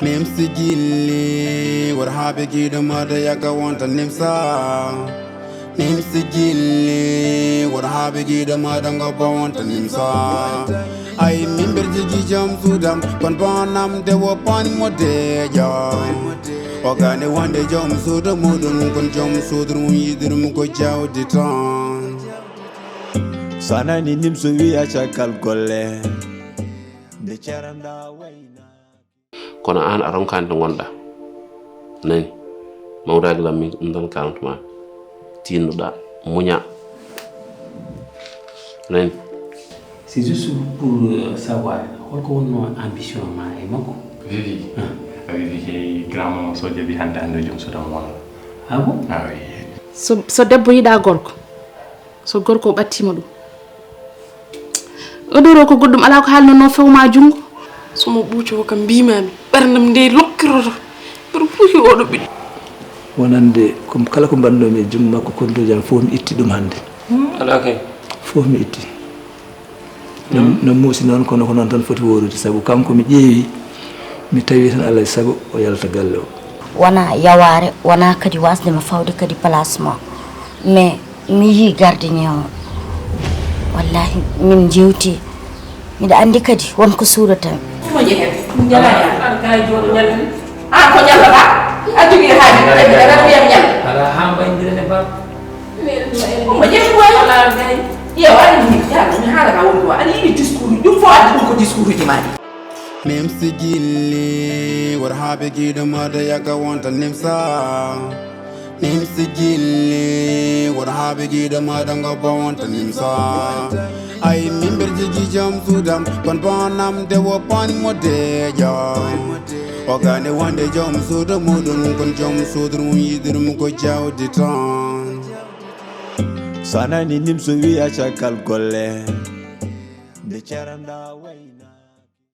Nimso Guilli war habe gida mada yaka wanta Nimsa. Nimso Guilli war habe gida mada ngaba wanta Nimsa. Ay mimber jigi jam sudam kon bonam de wo pan modeja. Ogane wande jom sudu mudun kon jom sudur mun yidur mun ko jawdi tan. Sana ni Nimso wi acha kal golle de charanda wayna kono an aron kande gonda nani mawdagi lammi ndon kanutuma tinuda munya nani. C'est juste pour savoir quelle est ambition ma et mako. Vivi. Vivi est grand soldier bi hande ando jom so dam wala. Ah bon? Ah oui. So debbo yida gorko. So gorko battima dum. Odoro ko goddum ala ko halno no fewma jungo. Somo buuco kam bimami bernam nde lokkiroto ber buuki odo bidi wonande comme kala ko bando mi jum makko konto jam fo mi itti dum hande Ala kay. fo mi itti no musi non kono ko non tan foti worude sabu kanko mi ƴeewi mi tawi tan Allah sabu o yalta galle o wana yaware wana kadi wasde ma fawde kadi placement mais mi yi gardien wallahi min jewti mi andi kadi wonko surata mo jehe nyala ya kay jodo nyal ko nyalla ba adigi haadi dara yam nyal Ala hamba indirene ba. mo jehe wala gay ya wala ni ya mi hala ka wonko ani ni discours du fo adi ko discours di mari. Nimso Guilli war habe gida mada yaka wanta Nimsa. Nimso Guilli war habe gida mada ngaba wanta Nimsa. Ay mimber jigi jam sudam kon bonam de wo pan modeja. Ogane wande jom sudu mudun kon jom sudur mun yidur mun ko jawdi tan. Sana ni Nimso wi acha kal golle de charanda wayna